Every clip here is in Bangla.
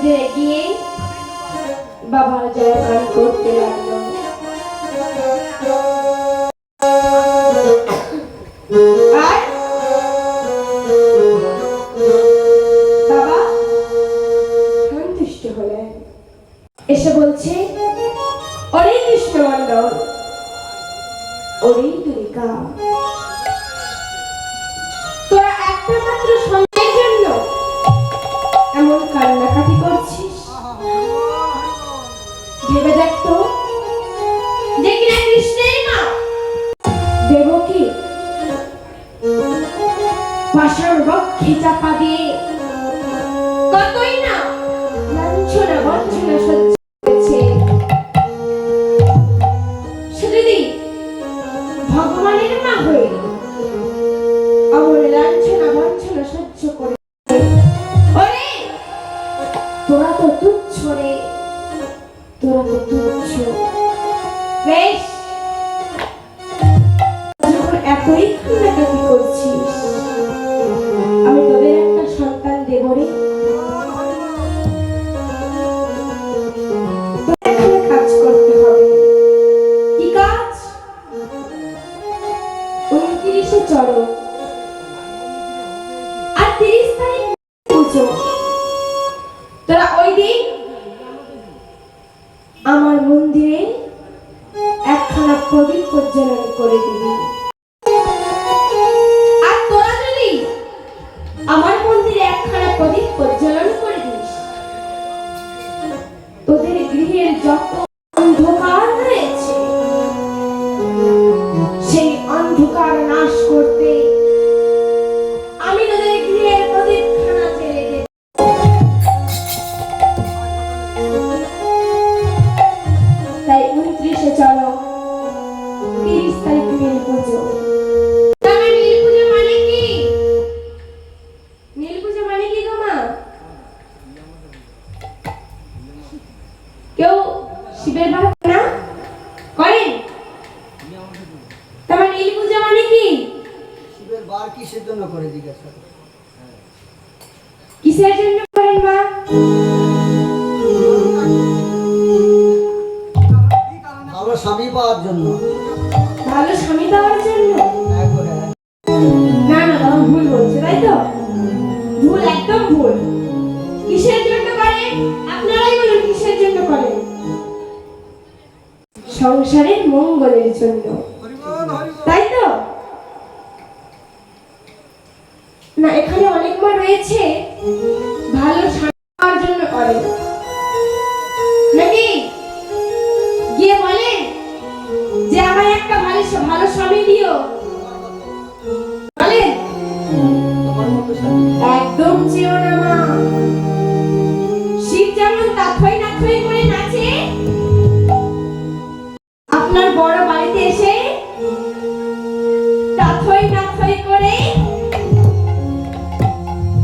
মন্দিরে গিয়ে বাবার জয়গান করতে লাগলো। আর বাবা সন্তুষ্ট হলেন, এসে বলছে, ওরে কৃষ্ণমন্ডল, ওরে দুর্গা, তোরা একটা মাত্র সন্তানের জন্য এমন কান্নাকাটি করছিস? ভেবে দেখতো যে কিনা কৃষ্ণের মা দেবকী পাশার বক্ষে চাপা দিয়ে কতই না লাঞ্ছনা বঞ্চনা সহ্য করেছে। সে যদি ভগবানের মা হয়ে আমার লাঞ্ছনা বঞ্চনা সহ্য করে, ওরে তোরা তো তুচ্ছ রে, তোরা তো তুচ্ছ। বেশ, যখন এতই কান্নাকাটি করছিস, আমি তোদের একটা সন্তান দেব রে। তোদের কাজ করতে হবে। কি কাজ? 29-এ চড়ক আর 30 তারিখ পুজো। তোরা ওই দিন আমার মন্দিরে একখানা প্রদীপ প্রজ্বলন করে দিবি। আর তোরা যদি আমার মন্দিরে একখানা প্রদীপ প্রজ্বলন করে দিস, তোদের গৃহের যত অন্ধকার রয়েছে সেই অন্ধকার নাশ করতে আমি তোদের গৃহের প্রদীপখানা জ্বেলে দেব। তাই 29-এ চলো, 30 তারিখ নীল পুজো। নীল পুজো মানে কি? নীল পুজো মানে কি গো মা? কেউ শিবের ভাবনা করেন? তোমার নীল পুজো মানে কি? শিবের বার কিসের জন্য করে জিজ্ঞাসা? কিসের জন্য করেন মা? ভালো স্বামী পাওয়ার জন্য। ভালো স্বামী পাওয়ার জন্য? না না, বাবা ভুল বলছে, তাই তো? ভুল, একদম ভুল। কিসের জন্য করেন? আপনারাই বলুন, কিসের জন্য করেন? সংসারের মঙ্গলের জন্য, তাই তো? না, এখানে অনেক মা রয়েছে ভালো স্বামী পাওয়ার জন্য করে, নাকি? গিয়ে বলেন যে আমায় একটা ভালো স্বামী দিও, বলেন? একদম চেও না মা। শিব যেমন তাথই নাথই করে নাচে, আপনার বড় বাড়িতে এসে তাথই নাথই করে,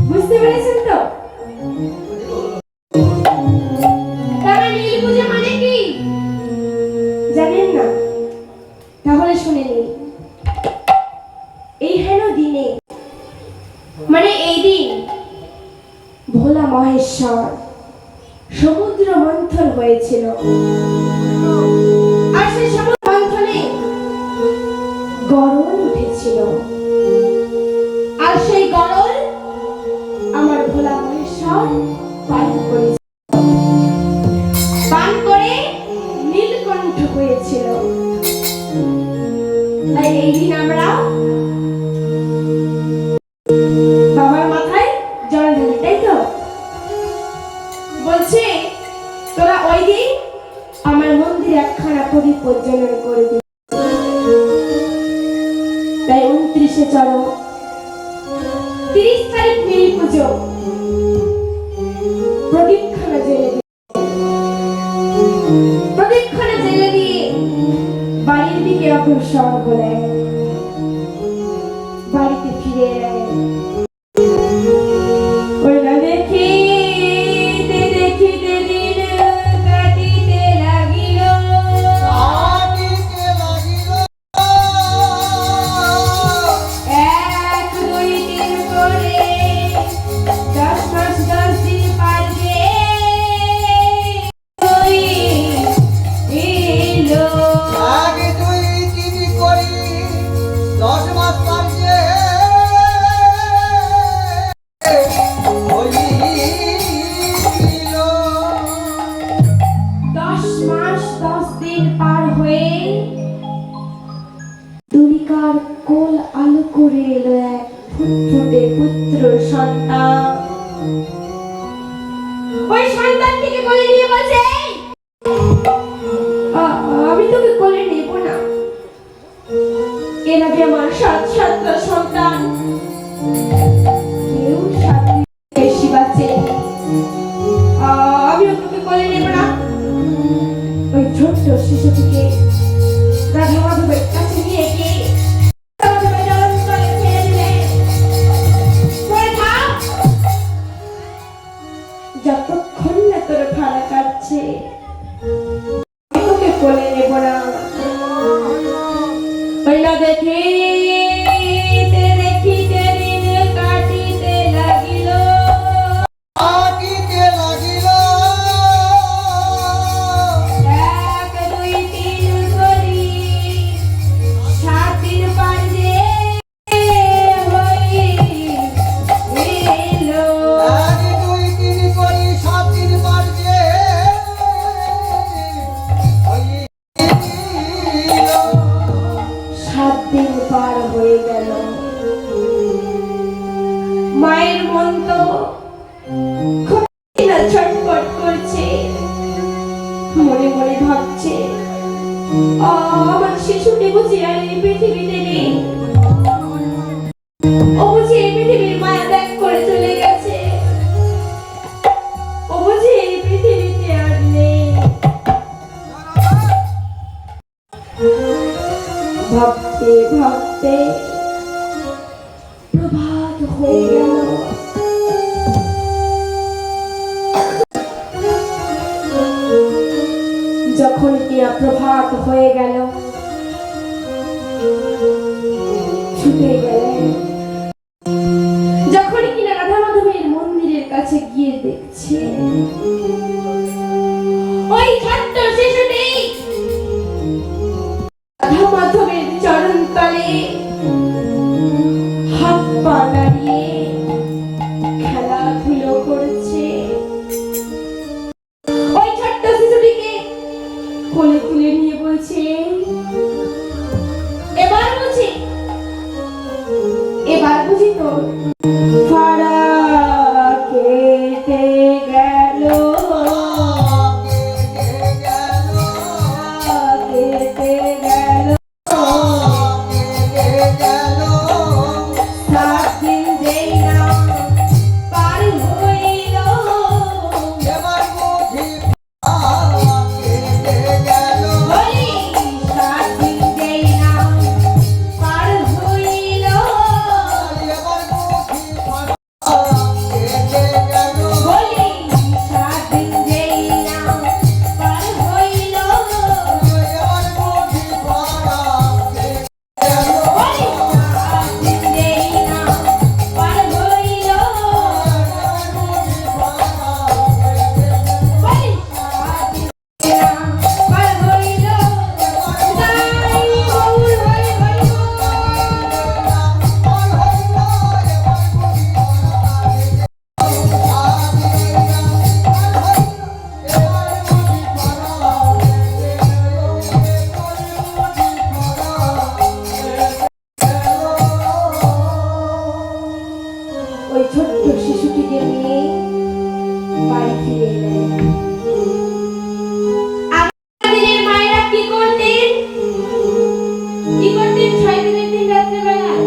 বুঝতে পেরেছেন তো? তারা নীল পূজা মানে কি জানেন না? তাহলে শুনে নিন। এই হেন দিনে, মানে এই দিন ভোলা মহেশ্বর সমুদ্র মন্থন হয়েছিল। আর সেই সমুদ্র মন্থনে গরল উঠেছিল। আর সেই গরল আমার ভোলা মহেশ্বর পান করেছিল, পান করে নীলকণ্ঠ হয়েছিল। তাই এই দিন আমরা বাবার মাথায় জল ঢালি, তাই তো? বলছে তোরা ওই দিন আমার মন্দিরে একখানা প্রদীপ প্রজ্বলন করে দিবি। তাই 29-এ চলো, 30 তারিখ নীল পুজো, প্রদীপখানা জ্বেলে দিই। প্রদীপখানা জ্বেলে দিয়ে বাড়ির দিকে অগ্রসর হলেন, বাড়িতে ফিরে এলেন। দেখিতে দেখিতে দিন কাটিতে লাগিল, করে 10 মাস 10 দিন পার সন্তান। ওই সন্তানটিকে কোলে নিয়ে বলছে, "এই, আমি তোকে কোলে নেব না। এর আগে আমার সাতটা সন্তান, কেউ সাথে বেশি বাঁচে, আমিও তোকে কোলে নেব না।" ওই ছোট্ট শিশুটিকে রাধা মাধবের কাছে নিয়ে গিয়ে মাধবের জলস্থলে ফেলে দিলেন। পড়ে থাক, যতক্ষণ না তোর ভাড়া কাটছে আমি তোকে কোলে নেব না। ওই না দেখিতে দেখিতে দিন কাটিতে লাগিল। কাটিতে লাগিল। এক দুই তিন করি 7 দিন পার যে হইল। 1 2 3 করি 7 দিন পার যে হইল। 7 দিন পার হয়ে গেল। মায়ের মন তো খুব না ছটফট করছে, মনে মনে ভাবছে, আমার শিশুটি বুঝি আর এই পৃথিবীতে নেই। ও বুঝি এই পৃথিবীর মায়া ত্যাগ করে চলে গেছে। ও বুঝি এই পৃথিবীতে আর নেই। ভাবতে ভাবতে প্রভাত হয়ে গেল। যখন কিনা প্রভাত হয়ে গেল, ছুটে গেলেন। যখন কিনা রাধা মাধবের মন্দিরের কাছে গিয়ে দেখছে ওই ছোট্ট শিশুটি রাধা মাধবের চরণ তলে হাত পা নাড়িয়ে খেলাধুলো করছে। ওই ছোট্ট শিশুটিকে কোলে তুলে নিয়ে বলছে, এবার বুঝি তোর ভাড়া কেটে গেল। কেটে গেল। 7 দিন যেই না পার হইল। বলি 7 দিন যেই না পার হইল। বলি 7 দিন যেই না পার হইল। বলি 7 দিন যেই না পার হইল। বলি 7 দিন যেই না পার হইল। তাই গৌর হরি হরি ওই ছোট্ট শিশুটিকে নিয়ে বাড়ি ফিরে এলেন। আগের দিনের মায়েরা কি করতেন? 6 দিনের দিন রাত্রেবেলায়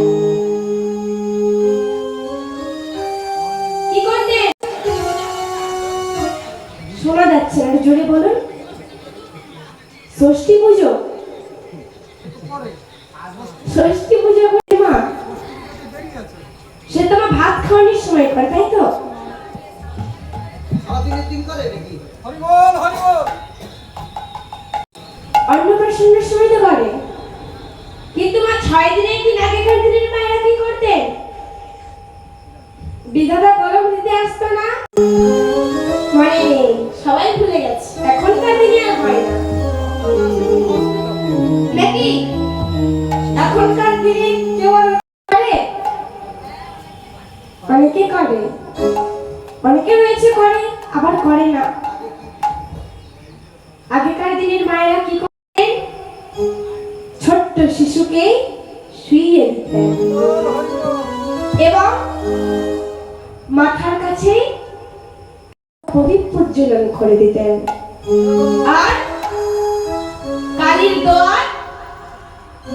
কি করতেন? শোনা যাচ্ছে না, একটু জোরে বলুন। ষষ্ঠী পুজো। ষষ্ঠী পুজো করে মা, সে তোমার ভাত খাওয়ানোর সময় করে, তাই তো? সারাদিনের দিন করে নাকি? অন্নপ্রাশনের সময় তো করে, কিন্তু মা 6 দিনের দিন আগেকার দিনের মায়েরা কি করতেন? বিধাতা কলম দিতে আসতো না, মনে নেই, সবাই ভুলে গেছে। এখনকার দিনে আর হয় না নাকি? এখনকার দিনে কেউ আর করে? অনেকে করে, অনেকে রয়েছে করে, আবার করে না। আগেকার দিনের মায়েরা কি করতেন? ছোট্ট শিশুকে শুইয়ে দিতেন এবং মাথার কাছে প্রদীপ প্রজ্বলন করে দিতেন, আর কালির দোয়ার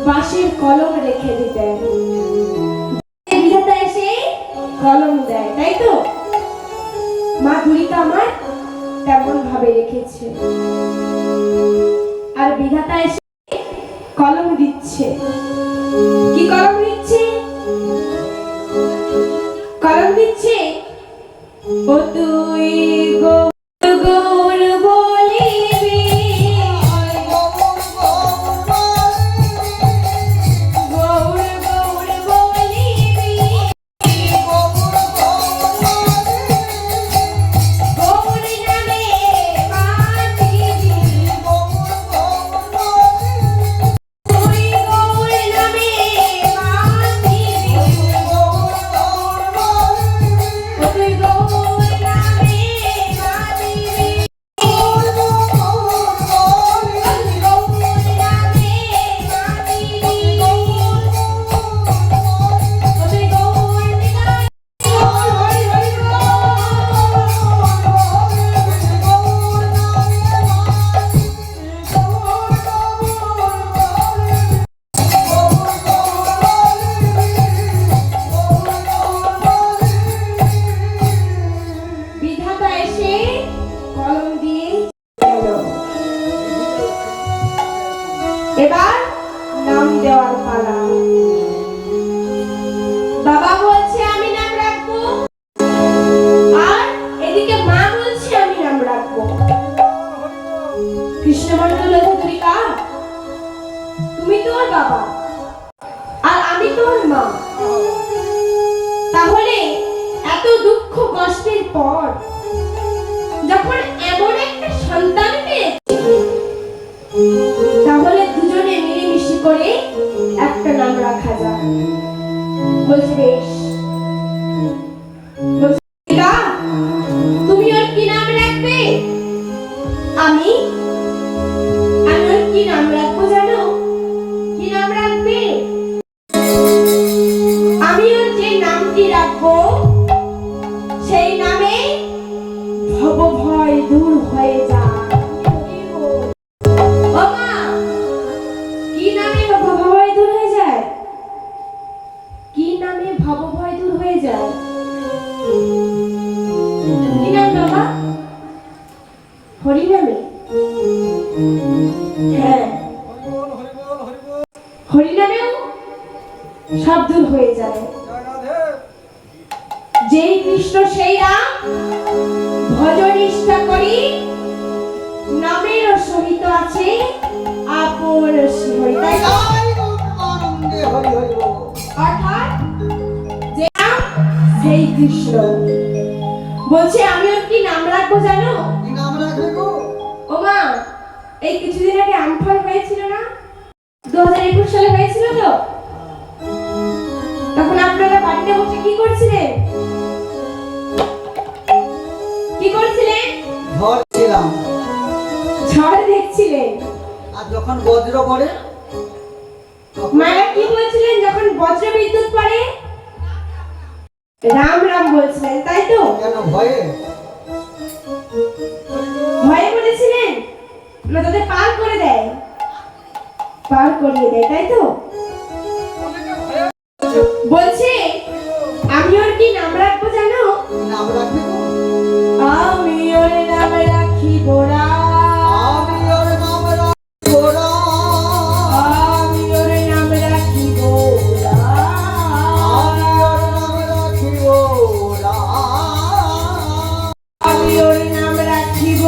বাঁশের কলম রেখে দিতেন। বিধাতা এসে কলম দেয়, তাই তো? মা গুলিকা আমার তেমন ভাবে রেখেছে, আর বিধাতা এসে কলম দিচ্ছে। কি কলম দিচ্ছে? কলম দিচ্ছে, ও তুই গৌর গৌর বলিবি, গৌর গৌর বলিবি, গৌর নামে মাতিবি, তুই গৌর নামে মাতিবি, ও তুই গৌর নামে মাতিবি, গৌর নামে মাতিবি, ও তুই গৌর নামে। হরি হরি বিধাতা এসে কলম দিয়ে গেল। এবার নাম দেওয়ার পালা। বাবা বলছে আমি নাম রাখবো, আর এদিকে মা বলছে আমি নাম রাখবো। কৃষ্ণমন্ডল ধরিকা, তুমি তোর বাবা আর আমি তোর মা, তাহলে এত দুঃখ কষ্টের পর যখন এমন একটা সন্তান পেয়েছি, তাহলে দুজনে মিলেমিশে করে একটা নাম রাখা যায়। বলছে বেশ। বলছে, "কা, তুমি ওর কি নাম রাখবে?" আমি আমি ওর কি নাম রাখবো জানো? কি নাম রাখবে? আমি ওর যে নামটি রাখবো, সেই নামে ভব ভয় দূর হয়ে যায়। ও মা, কি নামে ভব ভয় দূর হয়ে যায়? কি নামে ভব ভয় দূর হয়ে যায়? কি নাম বাবা? হরি নামে? হ্যাঁ, হরি নামেও সব দূর হয়ে যায়। যেই কৃষ্ণ সেই রাম, ভজ নিষ্ঠা করি, নামের সহিত আছে আপন হরি। তাই তো? অর্থাৎ যে রাম সেই কৃষ্ণ। বলছে আমি ওর কি নাম রাখবো জানো? ও মা, এই কিছুদিন আগে আমফান হয়েছিল না, 2021 সালে হয়েছিল তো? তখন আপনারা বাড়িতে বসে কি করছিলেন? কি করছিলেন? ঝড় দেখছিলেন। আর যখন বজ্র পড়ে মায়েরা কি বলছিলেন যখন বজ্র বিদ্যুৎ পড়ে? রাম রাম বলছিলেন, তাই তো? কেন ভয়ে? ভয়ে বলেছিলেন না, তাদের পার করে দেয়, পার করিয়ে দেয়, তাই তো? বলছে আমি ওর কি নাম রাখবো জানো? নাম রাখবি তো? আমি ওর নাম রাখিব রাম, আমি ওর নাম রাখবো রাম, আমি ওর নাম রাখিব রাম, আমি ওর নাম রাখিব রাম, আমি ওর নাম রাখিব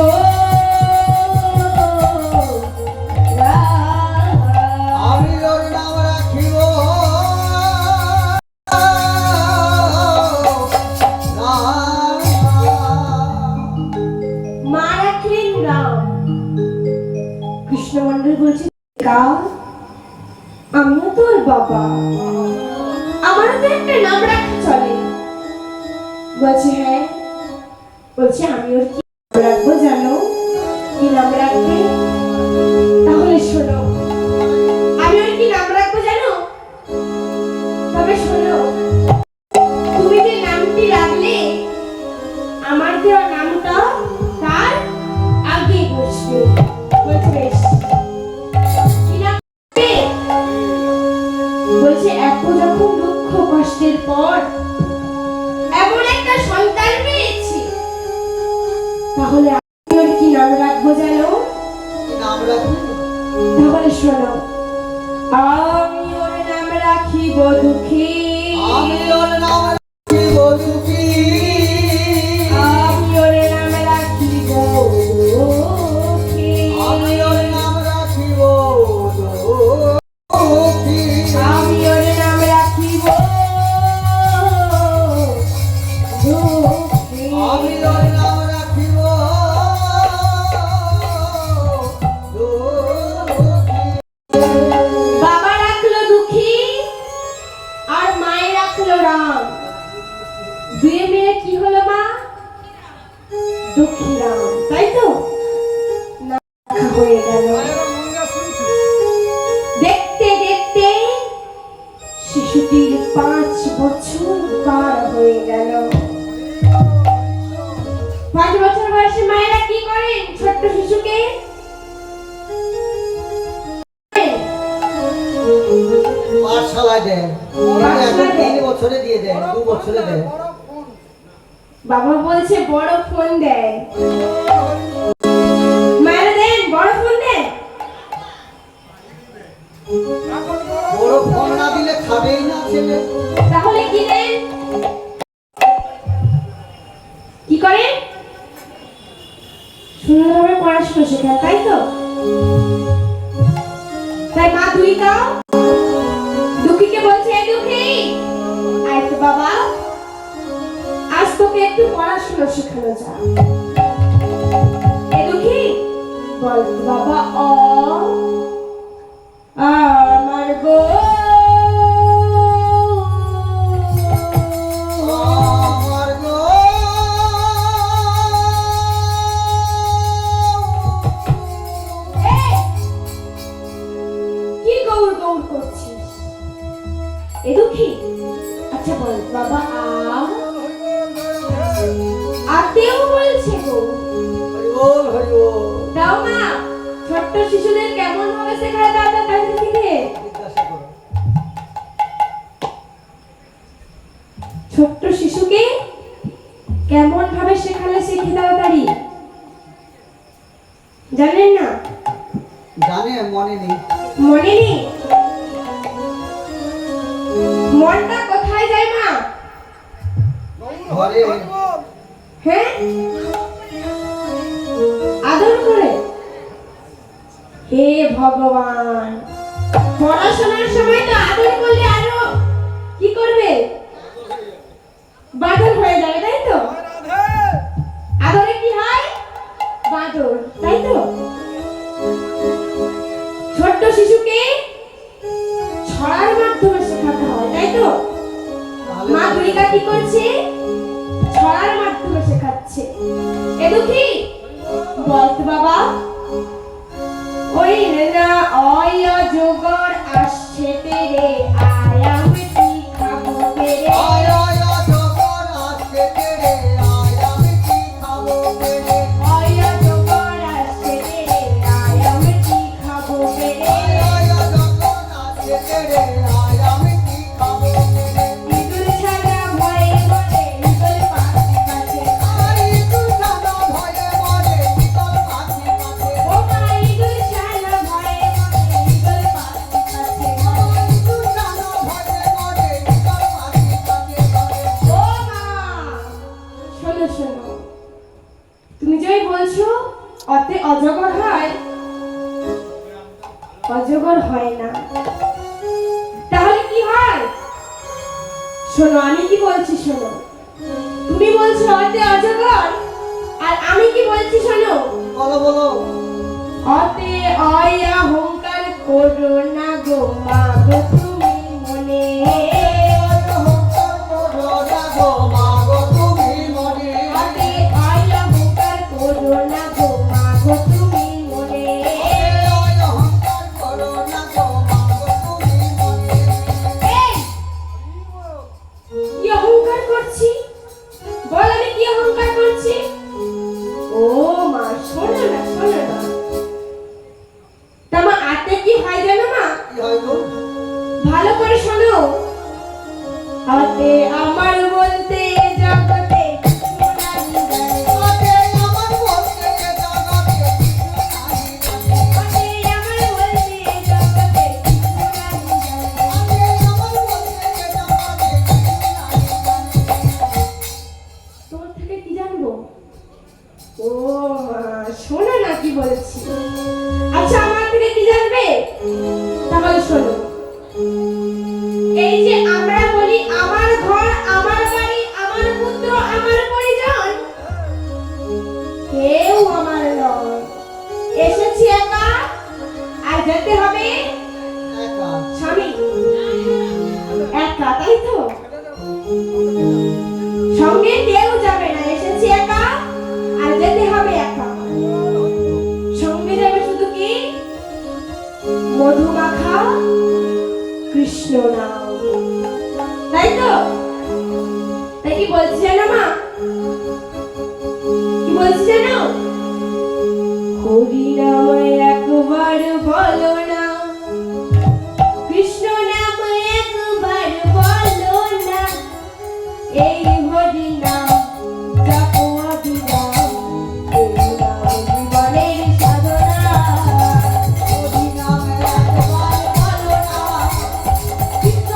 রাম, আমি ওর নাম রাখিব রাম। মা রাখলেন রাম। কৃষ্ণমন্ডল বলছে, "কা, আমিও তোর বাবা, আমারও তো একটা নাম রাখা চলে।" বলছে হ্যাঁ। বলছে আমি ওর কি নাম রাখবো জানো? কি নাম রাখবে? তাহলে শোনো, আমি ওর কি নাম রাখবো জানো? তবে শোনো, তুমি যে নামটি রাখলে পর এমন একটা সন্তান পেয়েছি, তাহলে আমি ওর কি নাম রাখবো জানো? কি নাম রাখবি? তাহলে শোনো, আমি ওর নাম রাখিব দুঃখী। আমি ওর নাম রাখিব দুঃখী। আমি ওর নাম রাখিব দুঃখী। আমি ওর নাম রাখিব দুঃখী। আমি ওর নাম রাখিব দুঃখী। আমি ওর নাম রাখিব দুঃখী। বাবা রাখলো দুঃখী আর মায়ের রাখলো রাম। দুয়ে মেয়ে কি হলো মা? দুঃখী রাম, তাই তো? না, হয়ে গেল। দেখতে দেখতে শিশুটির 5 বছর পার হয়ে গেল। 5 বছর বয়সে মায়েরা কি করেন ছোট্ট শিশুকে? পাঠশালায় দেন। এখন 3 বছরে দিয়ে দেন, 2 বছরে দেন। বাবা বলছে বড় ফোন দেয়। মায়েরা দেন, বড় ফোন দেন। বড় ফোন না দিলে খাবেই না ছেলে। তাহলে কি দেন? কি করেন? সুন্দরভাবে পড়াশোনা শেখান, তাই তো? তাই মা দুই দাও। দুঃখীকে বলছে, এই দুঃখী, আয় তো বাবা, আজ তোকে একটু পড়াশোনা শেখানো যাক। এই দুঃখী বল তো বাবা, আমার গো আমার গো এই, কি গৌর গৌর করছিস? এ দুঃখী, আচ্ছা বল বাবা, আতেও বলছে গো। হরি বল, হরি বল। দাও মা, ছোট্ট শিশুদের কেমন ভাবে শেখায় দাদা কাছে থেকে? জিজ্ঞাসা করো। ছোট্ট শিশুকে কেমন ভাবে শেখালে শেখে তাড়াতাড়ি? জানেন না? জানে, মনে নেই। মনে নেই? মনটা কোথায় যায় মা? ঘরে। হ্যাঁ, আদর করে। হে ভগবান, পড়াশোনার সময় তো আদর করলে আরো কি করবে? বাদর হয়ে যাবে, তাই তো? আদরে কি হয়? বাদর, তাই তো? ছোট্ট শিশুকে ছড়ার মাধ্যমে শেখাতে হয়, তাই তো? তাহলে মা দুর্গা কি করছে? ছড়ার মাধ্যমে শেখাচ্ছে। এ দুঃখী বল তো বাবা, ওই না অয় জোগর আসছে তেরে, আয় আমি কি খাবো তেরে। আয় আয় জগর আসছে তেরে, আয় আমি কি খাবো তেরে। অয় জোগর আসছে তেরে, আয় আমি কি খাবো তেরে। আয় আয় জগর আসছে তেরে, আয় আমি কি খাবো তেরে। ইঁদুর ছানা ভয়ে মরে, ইগল পাখি কাছে। আরে তুই জানো ভয়ে মরে, ইগল পাখি কাছে। ও মা, ইঁদুর ছানা ভয়ে মরে, ইগল পাখি কাছে। তুই জানো ভয়ে মরে, ইগল পাখি কাছে ধরে। ও মা, শোনো শোনো, তুমি যে বলছো অতে অজগর হয়, অজগর হয় না। তাহলে কি হয়? শোনো, আমি কি বলছি শোনো। তুমি বলছো অতে অজগর, আর আমি কি বলছি শোনো। বলো বলো। অতে অহংকার করো না গো মা গো তুমি মনে। অহংকার করো না গো মা গো তুমি মনে। অতে অহংকার করো না গো মা গো তুমি মনে। অহংকার করো না গো মা গো তুমি মনে। এই, কি অহংকার করছি? বল আমি কি অহংকার করছি? ও মা, শোনো না শোনো না। তা মা, আতে কি হয় জানো মা? কি হয় গো? ভালো করে শোনো। ও মা, শোনো না কি বলছি। আচ্ছা আমার থেকে কি জানবে? তাহলে শোনো, এই যে আমরা বলি আমার ঘর আমার বাড়ি আমার পুত্র আমার পরিজন, কেউ আমার নয়। এসেছি একা আর যেতে হবে একা। স্বামী। একা, তাই তো? সঙ্গে কেউ যাবে না। এসেছি একা আর যেতে হবে একা। সঙ্গে যাবে শুধু কি? মধুমাখা কৃষ্ণ নাম, তাই তো? তাই কি বলছি জানো মা? কি বলছি জানো? হরি নাম একবার বলো না, কৃষ্ণ নাম একবার বলো না, এই হরি নাম জপো অবিরাম, এই নাম জীবনের সাধনা। হরি নাম একবার বলো না, কৃষ্ণ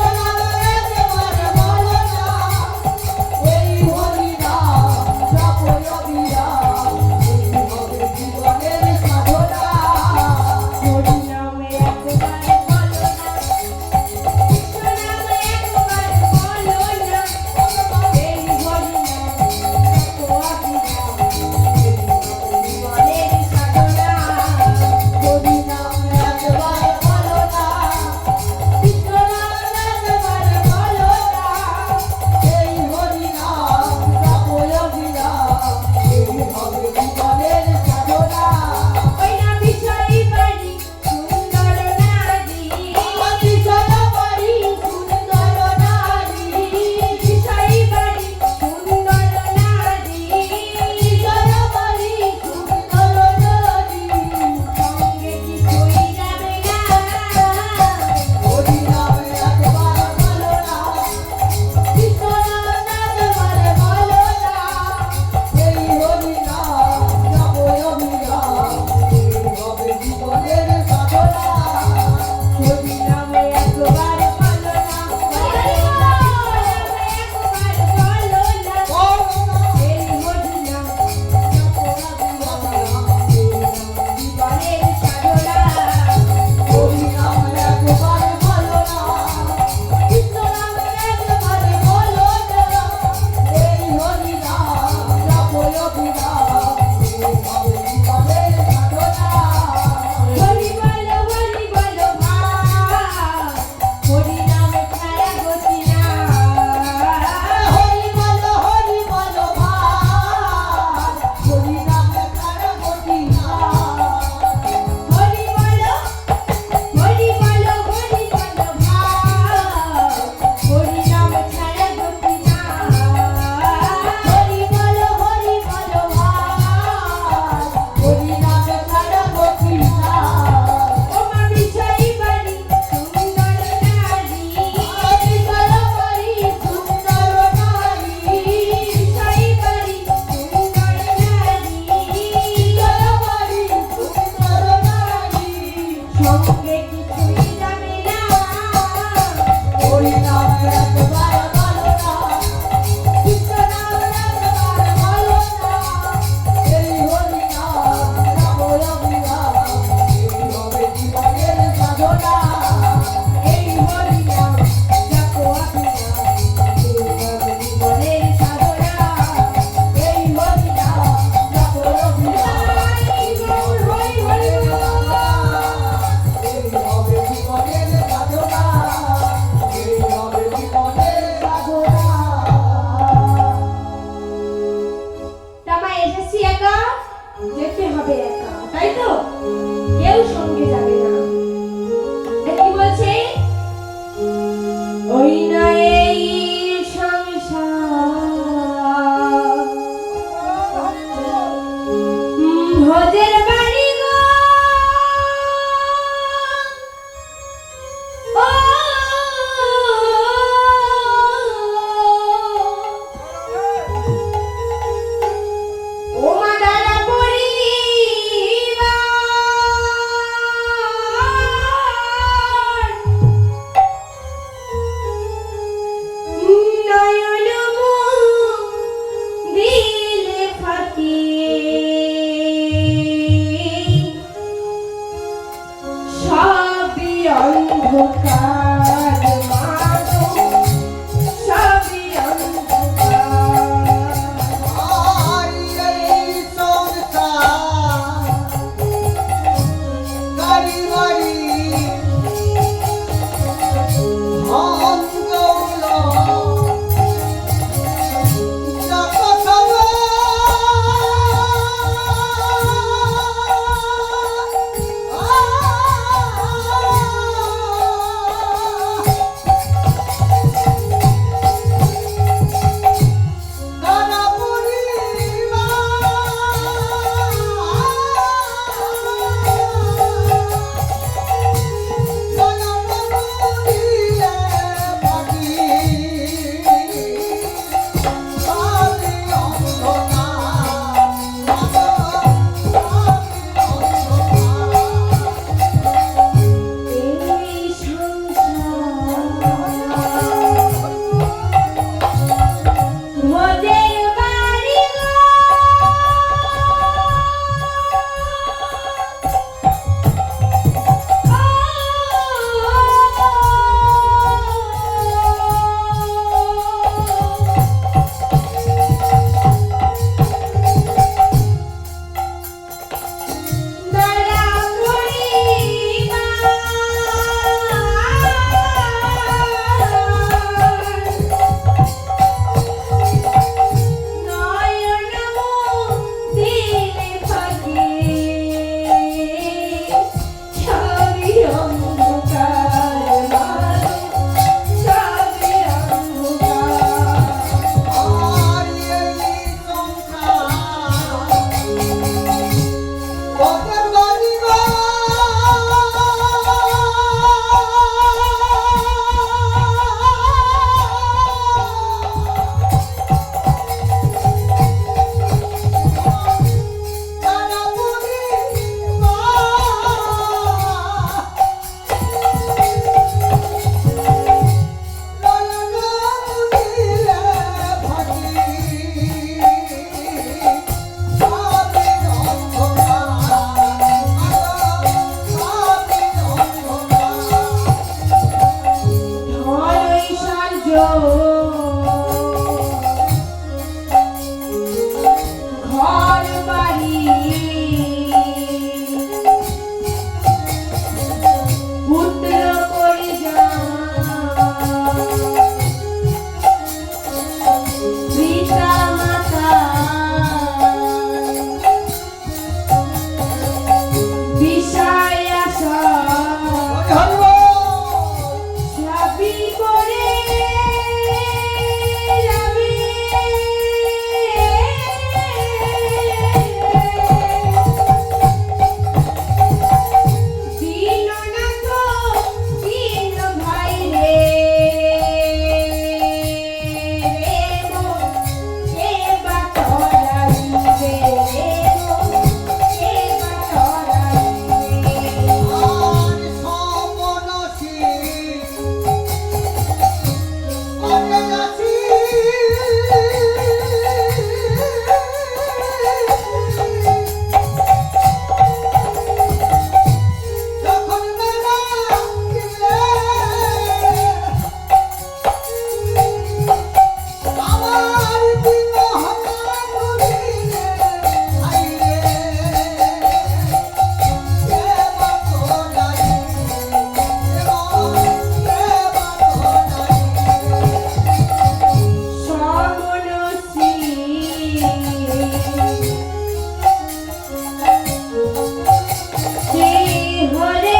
হরে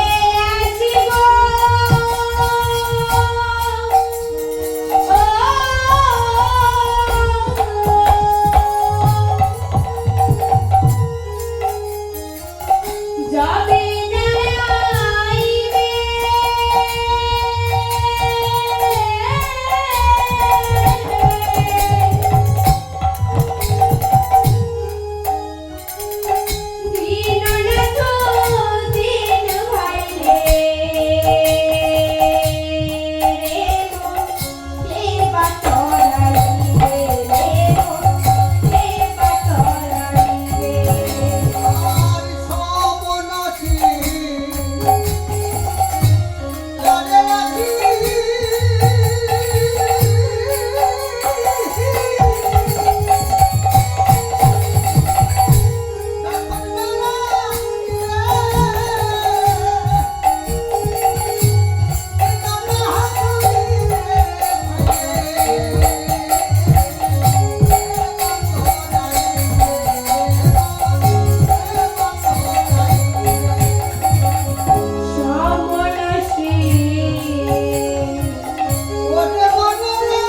আসিব যাবে যাইবে দীননাথ দীন ভাইরে রে কে পাতরাইবে রে কে পাতরাইবে আর সবনাশী চলে আসি সমনসী ওরে মনরে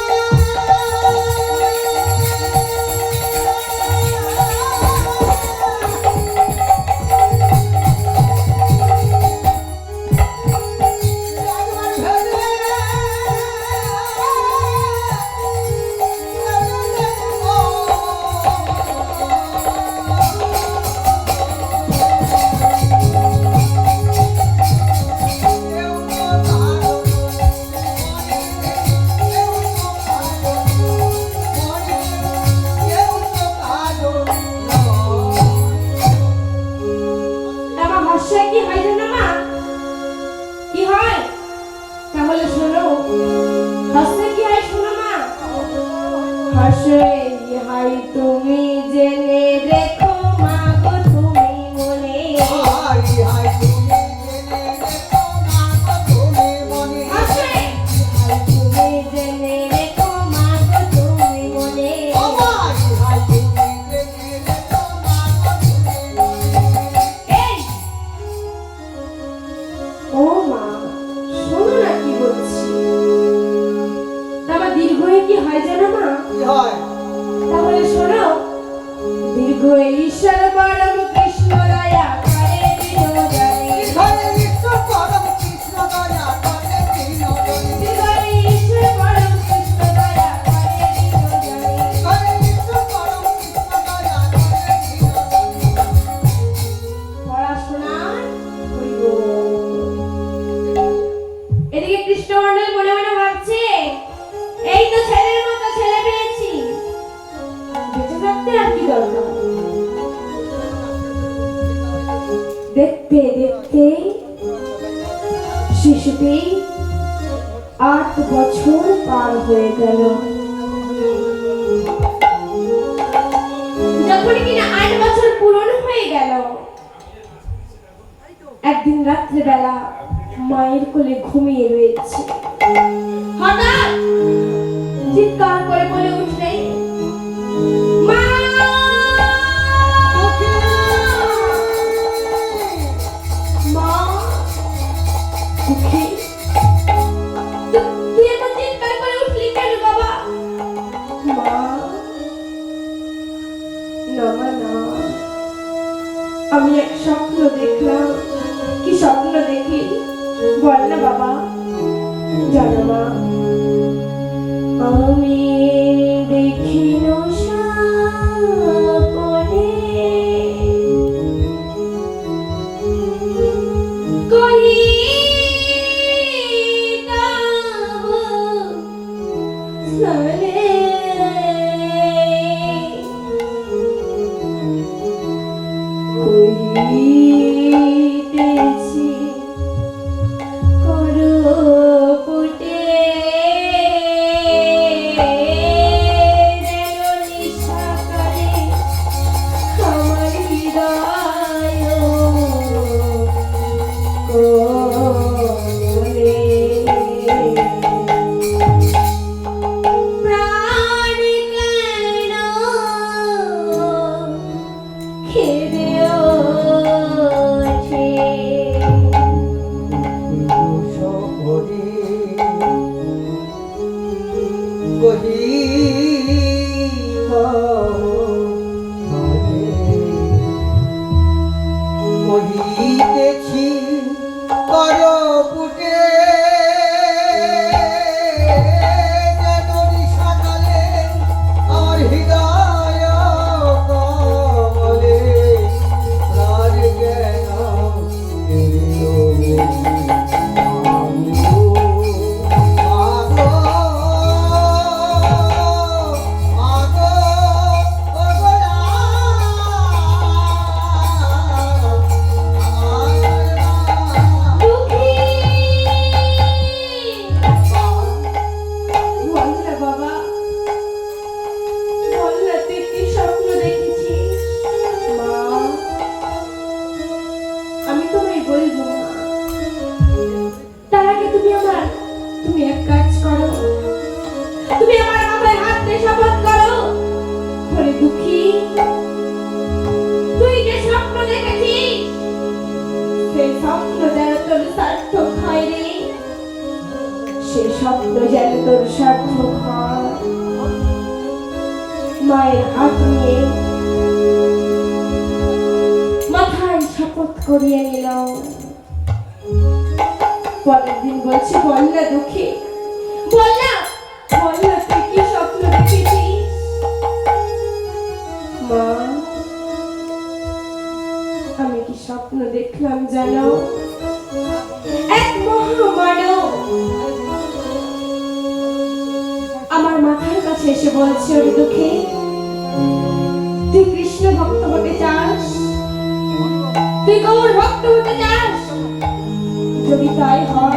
আমার হাস্যে কি হয় জানো মা? কি হয়? তাহলে শোনো, হাস্যে কি হয় শোনো মা। হাস্যে কি হয় তুমি জেনে রেখো মা গো তুমি মনে। হাস্যে কি হয় তুমি জেনে রেখো মা গো তুমি মনে। এই! ও মা, শোনো না কি বলছি। তারপর দীর্ঘয়ে কি হয় জানো মা? তাহলে শোনো, দীর্ঘ ঈশ্বর পরম কৃষ্ণ দয়া করে দিন জানি। দীর্ঘ ঈশ্বর পরম কৃষ্ণ দয়া করে দিন জানি। পড়াশোনার হইব। এদিকে কৃষ্ণমণ্ডল মনে মনে ভাবছে, এই তো ছেলের মতো ছেলে পেয়েছি, বেঁচে থাকতে আর কি দরকার। দেখতে দেখতে শিশুটি 8 বছর পার হয়ে গেল। যখন কিনা 8 বছর পূরণ হয়ে গেল, একদিন রাত্রেবেলা মায়ের কোলে ঘুমিয়ে রয়েছে, হঠাৎ চিৎকার করে বলে উঠলে, মা! মা! সুখী? তুই এত চিৎকার করে উঠলি কেন বাবা? মা! না মা না, আমি এক স্বপ্ন দেখলাম। কি স্বপ্ন দেখলি বল না বাবা। জানো মা, আমি দেখিল স্বপ্নে কহিতাম স্মরণে কহিতেছি করপুটে যেন নিশা করে আমার হৃদয় কোলে। প্রাণ কেন স্বপ্ন যেন তোর সার্থক হয় রে, সে স্বপ্ন যেন তোর সার্থক হয়। মায়ের হাত নিয়ে মাথায় শপথ করিয়ে নিল। পরের দিন বলছে, বল না দুঃখী, বল না, বল না তুই কি স্বপ্ন দেখেছিস? মা, আমি কি স্বপ্ন দেখলাম জানো? এক মহামানব আমার মাথার কাছে এসে বলছে, ওরে দুঃখী, তুই কৃষ্ণ ভক্ত হতে চাস? তুই গৌর ভক্ত হতে চাস? যদি তাই হয়